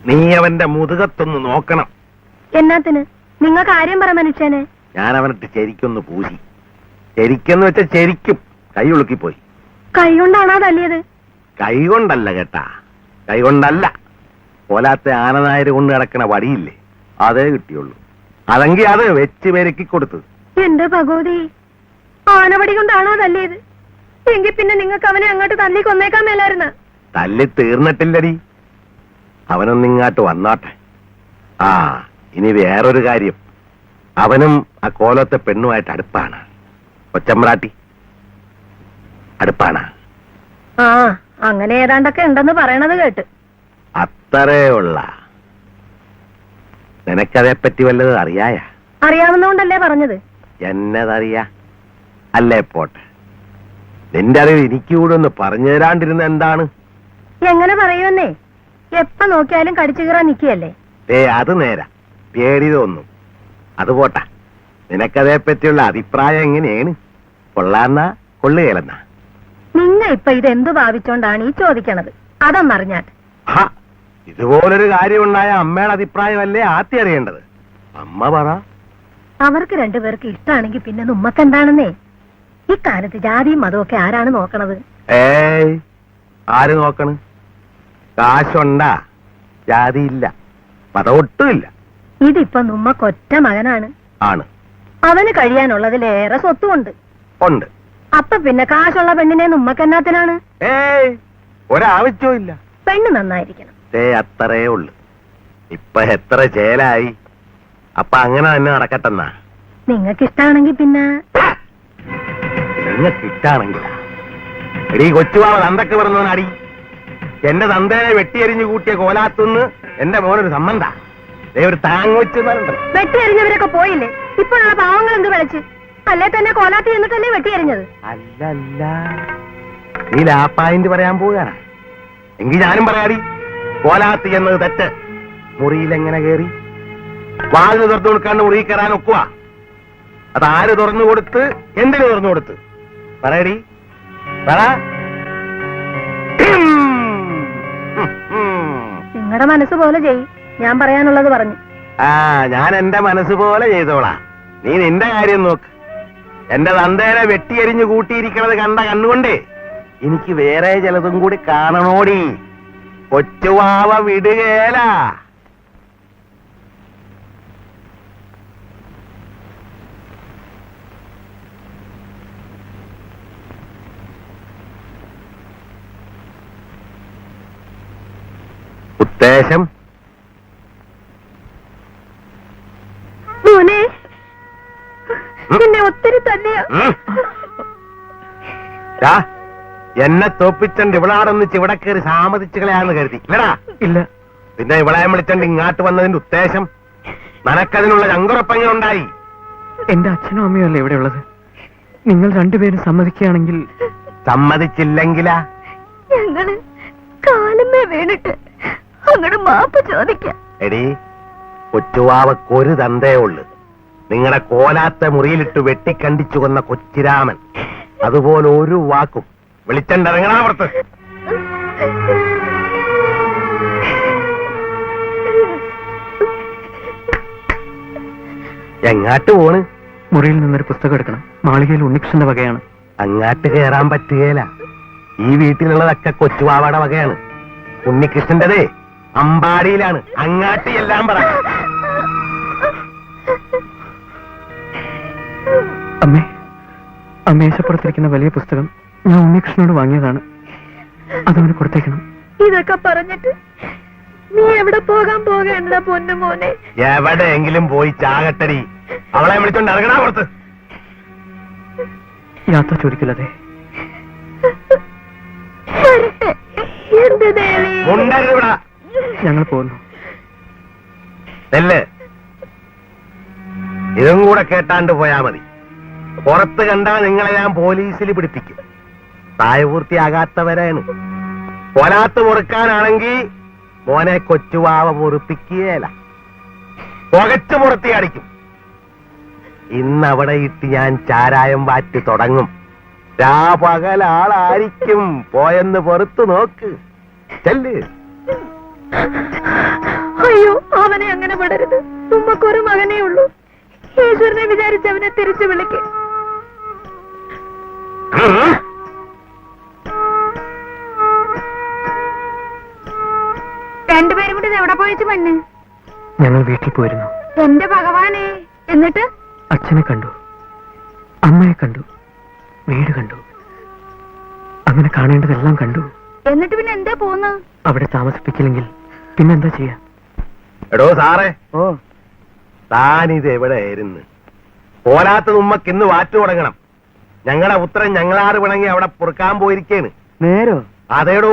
നീ അവന്റെ മുതുകത്തൊന്ന് നോക്കണം. എന്നാത്തിന്? നിങ്ങ കാര്യം പറ മനുഷ്യനെ. ഞാൻ അവനിട്ട് ശരിക്കൊന്ന് പൂശി. ശരിക്കെന്ന് വെച്ചാൽ ശരിക്കും കൈ ഉളുക്കിപ്പോയി. കൈ കൊണ്ടാണോ തല്ലിയത്? കൈ കൊണ്ടല്ല കേട്ടാ, കൈ കൊണ്ടല്ല. പോലാത്തെ ആനനായര് കൊണ്ട് കിടക്കണ വടിയില്ലേ, അതേ കിട്ടിയുള്ളൂ. അതെങ്കിൽ അത് വെച്ച് പെരുക്കി കൊടുത്തു. എന്റെ ഭഗവതി, ആനവടി കൊണ്ടാണോ തല്ലിയത്? എങ്കിൽ പിന്നെ നിങ്ങൾക്ക് അവനെ അങ്ങോട്ട് തല്ലി കൊന്നേക്കാൻ മേലായിരുന്ന. തല്ലി തീർന്നിട്ടില്ലടി, അവനൊന്നിങ്ങാട്ട് വന്നാട്ടെ. ആ ഇനി വേറൊരു കാര്യം, അവനും ആ കോലത്തെ പെണ്ണുമായിട്ട് അടുപ്പാണ്. കൊച്ചമ്പ്രാട്ടി അടുപ്പാണ്. ആ അങ്ങനെ ഏതാണ്ടൊക്കെ ഉണ്ടെന്ന് പറയണത് കേട്ട്. അത്രേ ഉള്ള. നിനക്കതേപ്പറ്റി വല്ലതും അറിയായ? അറിയാവുന്നോണ്ടല്ലേ പറഞ്ഞത്. എന്നതറിയാ? അല്ലേ പോട്ടെ, നിന്റെ അറിവ് എനിക്ക് കൂടെ ഒന്ന് പറഞ്ഞു തരാണ്ടിരുന്ന എന്താണ്? എങ്ങനെ പറയുമെന്നേ, എപ്പ നോക്കിയാലും കടിച്ചു കീറാൻ നിൽക്കുകയല്ലേ. അത് നേരാ, പേടി തോന്നും. അത് പോട്ടെ, നിനക്കതേപ്പറ്റിയുള്ള അഭിപ്രായം എങ്ങനെയാണ്? കൊള്ളാന്നാ കൊള്ളുകയില്ലെന്നാ? നിങ്ങ ഇപ്പൊ ഇതെന്തു ഭാവിച്ചോണ്ടാണ് ഈ ചോദിക്കണത്? അതൊന്നറിഞ്ഞാട്ട്. ഇതുപോലൊരു കാര്യമുണ്ടായ അമ്മയുടെ അഭിപ്രായമല്ലേ ആദ്യം അറിയേണ്ടത്. അമ്മ പറ. അവർക്ക് രണ്ടുപേർക്ക് ഇഷ്ടമാണെങ്കിൽ പിന്നെ ഉമ്മക്കെന്താണെന്നേ. ഈ കാലത്ത് ജാതിയും മതമൊക്കെ ആരാണ് നോക്കണത്? ആര് നോക്കണ്? കാശുണ്ടാ, ജാതിയില്ല, മതം ഒട്ടുമില്ല. ഇതിപ്പൊ ഉമ്മക്കൊറ്റ മകനാണ്. ആണ്. അവന് കഴിയാനുള്ളതിലേറെ സ്വത്തുമുണ്ട്. ഉണ്ട്. അപ്പൊ പിന്നെ കാശുള്ള പെണ്ണിനെ ഉമ്മക്കെന്നാത്തിനാണ്? ഒരാവശ്യവും ഇല്ല. പെണ്ണ് നന്നായിരിക്കണം. അത്രേ ഉള്ളു. ഇപ്പൊ എത്ര ചേലായി. അപ്പൊ അങ്ങനെ തന്നെ നടക്കട്ടെന്നാ. നിങ്ങൾക്കിഷ്ടാണെങ്കിൽ പിന്നെ. നിങ്ങൾക്കിഷ്ടാണെങ്കിലാ. എടീ കൊച്ചുവാള തന്തക്ക് പറഞ്ഞവനടി, എന്റെ തന്തേനെ വെട്ടിയെരിഞ്ഞു കൂട്ടിയ കോലാത്തുനിന്ന് എന്റെ മോനൊരു സംബന്ധ ഒരു താങ് വെച്ച്. വെട്ടിയെറിഞ്ഞവരൊക്കെ പോയില്ലേ? ഇപ്പോഴുള്ള പാവങ്ങൾ എന്ത് വിളിച്ച്? അല്ലേ തന്നെ കോലാത്തി എന്നിട്ടല്ലേ വെട്ടിയെറിഞ്ഞത്? അല്ലല്ല, നീ ലാപ്പായിന്റ് പറയാൻ പോവുകയാണ്. എങ്കിൽ ഞാനും പറയാടി, കോലാത്തി എന്നത് തെറ്റ്. മുറിയിലെങ്ങനെ കയറി? വാതിന് തുറന്നു കൊടുക്കാണ്ട് മുറിയിൽ കയറാൻ ഒക്കുക? അതാര് തുറന്നു കൊടുത്ത്, എന്തിനു തുറന്നു കൊടുത്ത്? പറയടി, പറ. നിങ്ങളുടെ മനസ്സ് പോലെ ചെയ്. ഞാൻ പറയാനുള്ളത് പറഞ്ഞു. ഞാൻ എന്റെ മനസ്സ് പോലെ ചെയ്തോളാം. നീ നിന്റെ കാര്യം നോക്ക്. എന്റെ തന്തേനെ വെട്ടിയെരിഞ്ഞു കൂട്ടിയിരിക്കണത് കണ്ട കണ്ണുകൊണ്ടേ എനിക്ക് വേറെ ചിലതും കൂടി കാണണോടി. കൊച്ചുവാവ വിടുകേല. ഉദ്ദേശം എന്നെ ഒത്തിരി തന്നെയാ. എന്നെ തോപ്പിച്ചണ്ട് ഇവളാടൊന്ന് ചിവിടെ കയറി സാമതിച്ചുകളയാന്ന് കരുതി ഇല്ലടാ? ഇല്ല. പിന്നെ ഇവളെ വിളിച്ചണ്ട് ഇങ്ങാട്ട് വന്നതിന്റെ ഉദ്ദേശം? നനക്കതിനുള്ള ചങ്കുറപ്പങ്ങളുണ്ടായി. എന്റെ അച്ഛനും അമ്മയും അല്ലേ ഇവിടെ ഉള്ളത്? നിങ്ങൾ രണ്ടുപേരും സമ്മതിക്കുകയാണെങ്കിൽ. സമ്മതിച്ചില്ലെങ്കിലാ? ഞങ്ങള് കാലമേ വീണിട്ട് അങ്ങോട്ട് മാപ്പ് ചോദിക്കാം. എടീ, കൊച്ചുവാവക്കൊരു തന്തേ ഉള്ളു. നിങ്ങളുടെ കോലാത്ത മുറിയിലിട്ട് വെട്ടിക്കണ്ടിച്ചു കൊന്ന കൊച്ചിരാമൻ. അതുപോലെ ഒരു വാക്കും വിളിച്ചണ്ടിറങ്ങണ പുറത്ത്. എങ്ങാട്ട് പോണ്? മുറിയിൽ നിന്നൊരു പുസ്തകം എടുക്കണം. മാളികയിൽ ഉണ്ണികൃഷ്ണന്റെ വകയാണ്. അങ്ങാട്ട് കയറാൻ പറ്റുകയില്ല. ഈ വീട്ടിലുള്ളതൊക്കെ കൊച്ചുവാവയുടെ വകയാണ്. ഉണ്ണികൃഷ്ണന്റെതേ അമ്പാടിയിലാണ്. അങ്ങാട്ട് എല്ലാം പറ. അമ്മേ, മേശപ്പുറത്തിരിക്കുന്ന വലിയ പുസ്തകം ഞാൻ ഉണ്ണികൃഷ്ണനോട് വാങ്ങിയതാണ്. അതവന് കൊടുത്തേക്കണം. ഇതൊക്കെ പറഞ്ഞിട്ട് നീ എവിടെ പോകാൻ പോകേണ്ട പൊന്നു മോനെ? എവിടെയെങ്കിലും പോയി ചാകട്ടടി. അവളെ വിളിച്ചോണ്ട് ഇറങ്ങണ പുറത്ത്. യാത്ര ചോദിക്കില്ലതേ. ഞങ്ങൾ പോകുന്നു. ഇതും കൂടെ കേട്ടാണ്ട് പോയാ മതി. പുറത്ത് കണ്ടാ നിങ്ങളെ ഞാൻ പോലീസിൽ പിടിപ്പിക്കും. പ്രായപൂർത്തിയാകാത്തവരാണ്. കൊലാത്ത് മുറുക്കാനാണെങ്കിൽ മോനെ കൊച്ചുവാവ പൊറുപ്പിക്കുകയല്ല, പുകച്ചു പുറത്തിയടിക്കും. ഇന്നവിടെ ഇട്ട് ഞാൻ ചാരായം വാറ്റ് തുടങ്ങും. രാപകലാളായിരിക്കും. പോയെന്ന് പുറത്തു നോക്ക്. ചെല്ല്. പാടരുത്. ഉമ്മക്കൊരു മകനേ ഉള്ളൂ. ഈശ്വരനെ വിചാരിച്ചവനെ തിരിച്ചു വിളിക്ക്. രണ്ടുപേരും കൂടി എവിടെ പോയിച്ചു മണ്ണ്? ഞങ്ങൾ വീട്ടിൽ പോയിരുന്നു. എന്റെ ഭഗവാനെ, എന്നിട്ട് അച്ഛനെ കണ്ടു, അമ്മയെ കണ്ടു, വീട് കണ്ടു, അങ്ങനെ കാണേണ്ടതെല്ലാം കണ്ടു. എന്നിട്ട് പിന്നെ എന്താ പോന്ന്? അവിടെ താമസിപ്പിക്കില്ലെങ്കിൽ പിന്നെന്താ ചെയ്യാ? എടോ സാറേ, ഓ, താനിത് എവിടെയായിരുന്നു? പോരാത്ത ഉമ്മക്ക് ഇന്ന് വാറ്റു തുടങ്ങണം. ഞങ്ങളുടെ ഉത്തരം ഞങ്ങളാറ് പിണങ്ങി അവിടെ പൊറുക്കാൻ പോയിരിക്കേണ്. നേരോ? അതേടോ,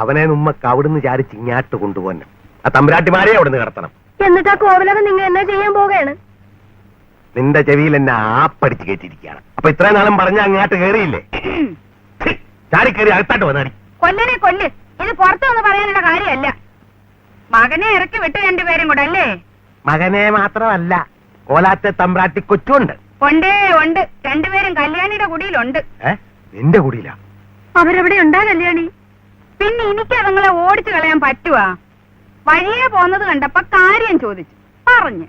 അവനെ ഉമ്മക്ക് അവിടുന്ന് ചാരിച്ച് ഇങ്ങാട്ട് കൊണ്ടുപോന്നെ. ആ തമ്പുരാട്ടിമാരെ അവിടുന്ന് കിടത്തണം. എന്നിട്ട് ആ കോവിലകം നിങ്ങൾ എന്നാ ചെയ്യാൻ പോവുകയാണ്? നിന്റെ ചെവിയിൽ എന്നെ ആപ്പടിച്ച് കയറ്റിയിരിക്കുകയാണ്. അപ്പൊ ഇത്രയും നാളും പറഞ്ഞ അങ്ങാട്ട് കയറിയില്ലേ? ചാടി കയറി അകത്താട്ട് വന്നാടി. കൊല്ലനെ കൊല്ല്. ഇത് പുറത്തു വന്ന് പറയാനുള്ള കാര്യമല്ല. മകനെ ഇറക്കി വിട്ട് രണ്ടുപേരും കൂടെ അല്ലേ? മകനെ മാത്രമല്ല, കോലാത്തെ തമ്പ്രാട്ടി കൊച്ചുണ്ട്. ഉണ്ടേ ഉണ്ട്. രണ്ടുപേരും കല്യാണിയുടെ കുടിയിലുണ്ട്. നിന്റെ കുടിയിലാ? അവരെവിടെ ഉണ്ടാ കല്യാണി? പിന്നെ എനിക്ക് അതുങ്ങളെ ഓടിച്ചു കളയാൻ പറ്റുവാ? വഴിയെ പോന്നത് കണ്ടപ്പോ കാര്യം ചോദിച്ചു, പറഞ്ഞു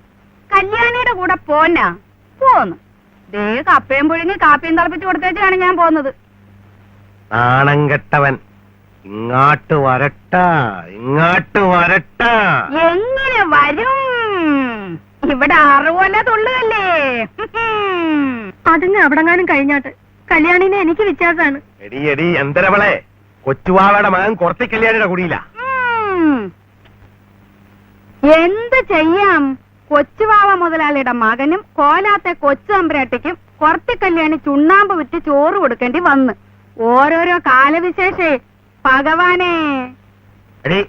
കല്യാണിയുടെ കൂടെ പോന്നാ. പോന്നു. ദേ കപ്പയും പുഴുങ്ങി കാപ്പിയും തിളപ്പിച്ചു കൊടുത്തേച്ചാണ് ഞാൻ പോന്നത്. നാണം കെട്ടവൻ. ഇങ്ങാട്ട് വരട്ട, ഇങ്ങാട്ട് വരട്ട. എങ്ങനെ വരും? ഇവിടെ അറിവല്ല തുള്ളുകല്ലേ. അതിന് അവിടെങ്ങാനും കഴിഞ്ഞാട്ട്. കല്യാണിനെ എനിക്ക് വിശ്വാസാണ്. എടി എടി എന്തരവളെ, കൊച്ചുവാവയുടെ മകൻ കുറത്തി കല്യാണിയുടെ കുടിയില. എന്ത് ചെയ്യാം? കൊച്ചുവാവ മുതലാളിയുടെ മകനും കോലാത്തെ കൊച്ചു തമ്പുരാട്ടിക്കും കുറത്തി കല്യാണി ചുണ്ണാമ്പ് വിറ്റ് ചോറ് കൊടുക്കേണ്ടി വന്ന്. ഓരോരോ കാലവിശേഷേ ഭഗവാനെ. എടി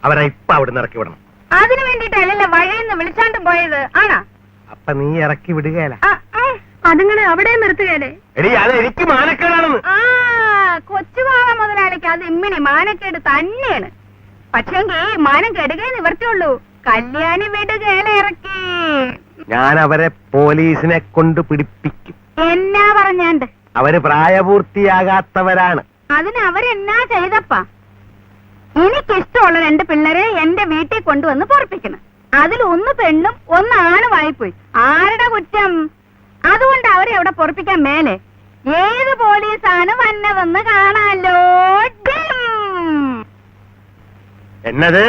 അവരെ ഇപ്പൊ അവിടുന്ന് ഇറക്കി വിടണം. അതിനു വേണ്ടിട്ടല്ലല്ലോ വഴിയെന്ന് വിളിച്ചാണ്ടും പോയത് ആണാ? അപ്പൊ നീ ഇറക്കി വിടുകയല്ല. അതുങ്ങളെ അവിടെ നിർത്തുകയല്ലേ? എടി അത് എനിക്ക് മാനക്കേടാണെന്ന്. കൊച്ചുവാവ മുതലാളിക്ക് അത് ഇമ്മിണി മാനക്കേട് തന്നെയാണ്. പക്ഷെങ്കിൽ മാനം കെടുകയെ നിവർത്തിയുള്ളൂ. കല്യാണി വിടുകയല്ലേ ഇറക്കി. ഞാൻ അവരെ പോലീസിനെ കൊണ്ട് പിടിപ്പിക്കും. എന്നാ പറഞ്ഞാണ്ട്? അവര് പ്രായപൂർത്തിയാകാത്തവരാണ്. അതിന് അവരെന്നാ ചെയ്തപ്പാ? എനിക്കിഷ്ടമുള്ള രണ്ട് പിള്ളേരെ എന്റെ വീട്ടിൽ കൊണ്ടുവന്ന് പൊറപ്പിക്കണം. അതിൽ ഒന്ന് പെണ്ണും ഒന്ന് ആണുമായിപ്പോയി. ആരുടെ കുറ്റം? അതുകൊണ്ട് അവരെ അവിടെ പൊറപ്പിക്കാൻ മേലെ ഏത് പോലീസാണ് വന്നതെന്ന് കാണാലോ. എന്നത്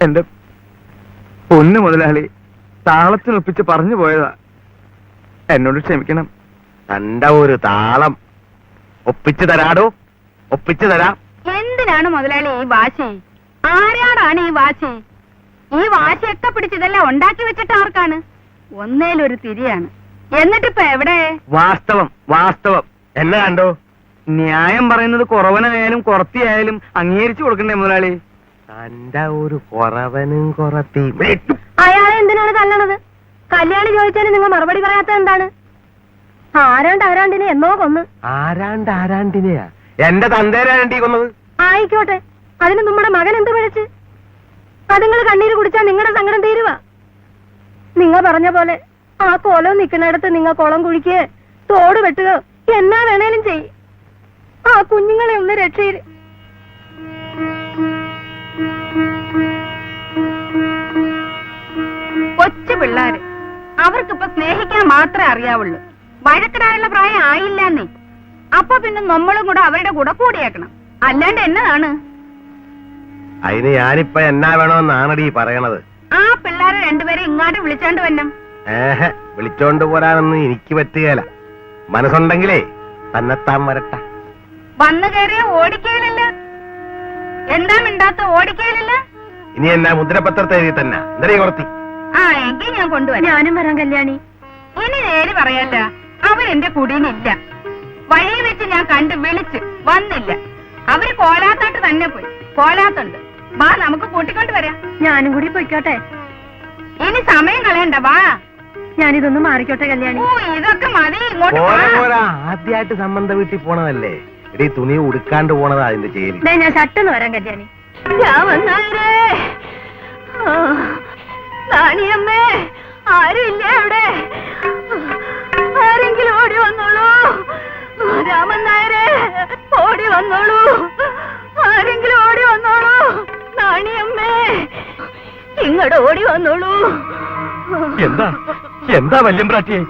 എന്റെ പൊന്നു മുതലാളി, താളത്തിനൊപ്പിച്ച് പറഞ്ഞു പോയതാ. എന്നോട് ക്ഷമിക്കണം. കണ്ട ഒരു താളം ഒപ്പിച്ചു തരാടോ, ഒപ്പിച്ചു തരാം. എന്തിനാണ് മുതലാളി ഈ വാശി? ആരാടാണ് ഈ വാശി? ഈ വാശിയൊക്കെ പിടിച്ചതെല്ലാം ഉണ്ടാക്കി വെച്ചിട്ട് ആർക്കാണ്? ഒന്നേലൊരു തിരിയാണ്. എന്നിട്ടിപ്പോ എവിടെ? വാസ്തവം വാസ്തവം. എന്നെ കണ്ടോ? ന്യായം പറയുന്നത് കുറവനായാലും കുറത്തിയായാലും അംഗീകരിച്ചു കൊടുക്കണ്ടേ മുതലാളി? കണ്ട ഒരു കുറവനും കുറത്തി. അയാളെ എന്തിനാണ് തല്ലണത്? കല്യാണി ചോദിച്ചാലും നിങ്ങൾ മറുപടി പറയാത്ത എന്താണ്? ആരാണ്ടിനെ എന്നോ കൊന്ന്. ആരാണ്ടിനെയാ? എന്റെ തന്തേരാണ്ടി കൊന്നത്. ആയിക്കോട്ടെ, അതിന് നമ്മുടെ മകൻ എന്ത് പിഴച്ച്? അതുങ്ങൾ കണ്ണീര് കുടിച്ചാൽ നിങ്ങളുടെ സങ്കടം തീരുവാ. നിങ്ങൾ പറഞ്ഞ പോലെ ആ കോലം നിൽക്കുന്നിടത്ത് നിങ്ങൾ കുളം കുഴിക്കുക, തോട് വെട്ടുക, എന്നാ വേണേലും ചെയ്. ആ കുഞ്ഞുങ്ങളെ ഒന്ന് രക്ഷയിൽ. കൊച്ചു പിള്ളേര്, അവർക്കിപ്പൊ സ്നേഹിക്കാൻ മാത്രമേ അറിയാവുള്ളൂ. വഴക്കിടാനുള്ള പ്രായം ആയില്ലെന്നേ. അപ്പൊ പിന്നെ നമ്മളും കൂടെ അവരുടെ കൂടെ കൂടിയേക്കണം. അല്ലാണ്ട് എന്നതാണ്? അതിന് ഞാനിപ്പ എന്നാ വേണോന്നാണടി പറയണത്. ആ പിള്ളേരെ രണ്ടുപേരെ ഇങ്ങോട്ട് വിളിച്ചോണ്ട് വന്നം. വിളിച്ചോണ്ട് പോരാനൊന്നും എനിക്ക് പറ്റുകയില്ല. മനസ്സുണ്ടെങ്കിലേ തന്നെത്താൻ വരട്ട. വന്നു കയറിയ ഓടിക്കയിലല്ല. എന്താ മിണ്ടാത്ത ഓടിക്കയിലല്ല? ഇനി എന്നാ മുദ്രപത്രത്തെ എഴുതി തന്നെ എന്തേ കുറത്തി? ആ എങ്കിൽ ഞാൻ കൊണ്ടുവരാം. ഞാനും വരാം കല്യാണി. ഇനി നേര് പറയല്ല, അവരെന്റെ കുടിയിലില്ല. വഴി വെച്ച് ഞാൻ കണ്ട് വിളിച്ച് വന്നില്ല. അവര് കോലാത്തോട്ട് തന്നെ പോയി. കോലാത്തുണ്ട്. വാ, നമുക്ക് കൂട്ടിക്കൊണ്ട് വരാം. ഞാനും കൂടി പൊയ്ക്കോട്ടെ. ഇനി സമയം കളയണ്ട, വാ. ഞാനിതൊന്ന് മാറിക്കോട്ടെ കല്യാണി. ഓ, ഇതൊക്കെ മതി. ഇങ്ങോട്ട് ആദ്യമായിട്ട് സംബന്ധ വീട്ടിൽ പോണതല്ലേ? എടീ, തുണി ഉടുക്കാണ്ട് പോണതാ അതിന്റെ ചേരി. ഞാൻ ഷട്ടെന്ന് വരാം കല്യാണി. ഞാൻ വന്നാരേ. നാണിയമ്മേ, ആരും ഇല്ല അവിടെ. ആരെങ്കിലും ഓടി വന്നോളൂ. വന്നോളൂ, ആരെങ്കിലും ഓടി വന്നോളൂ. നാണിയമ്മേ, ഇങ്ങോട്ട് ഓടി വന്നോളൂ. എന്താ എന്താ വല്യമ്പ്രാട്ടിയെ,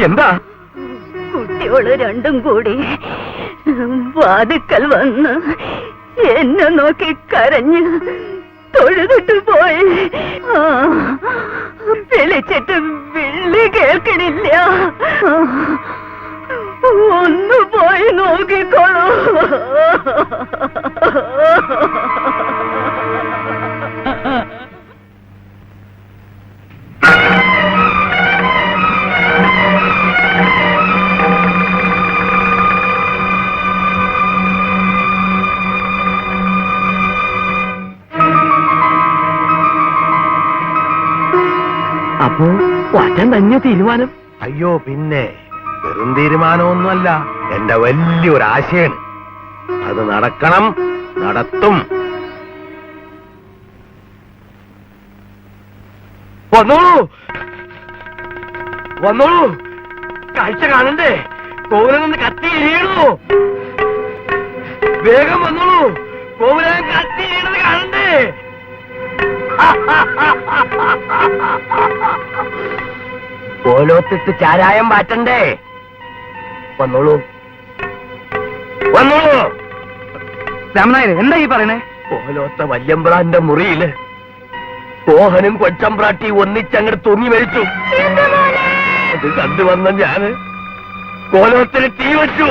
എന്താ? കുട്ടിയോള് രണ്ടും കൂടി വാതിക്കൽ വന്ന് എന്നെ നോക്കി കരഞ്ഞ് തൊഴുതിട്ട് പോയി. വിളിച്ചിട്ട് വിളി കേൾക്കണില്ല. ഒന്ന് പോയി നോക്കിക്കോളൂ. അപ്പോ വാറ്റാൻ തന്നെ തീരുമാനം? അയ്യോ പിന്നെ വെറും തീരുമാനമൊന്നുമല്ല, എന്റെ വലിയൊരാശയാണ്. അത് നടക്കണം, നടത്തും. വന്നോളൂ വന്നോളൂ, കാഴ്ച കാണണ്ടേ? കോവിലിൽ നിന്ന് കത്തി എരിയണോ? വേഗം വന്നോളൂ, കോവിലൻ കത്തി എരിയണത് കാണണ്ടേ? കോലോത്തിട്ട് ചാരായം മാറ്റണ്ടേ? വന്നോളൂ വന്നോളൂ. രാമനായർ, എന്താ ഈ പറയണേ? കോലോത്ത വല്യമ്പ്രാന്റെ മുറിയില് കോഹനും കൊച്ചമ്പ്രാട്ടി ഒന്നിച്ചങ്ങട് തൂങ്ങി മരിച്ചു. അത് കണ്ടുവന്ന ഞാന് കോലോത്തിന് തീ വെച്ചു.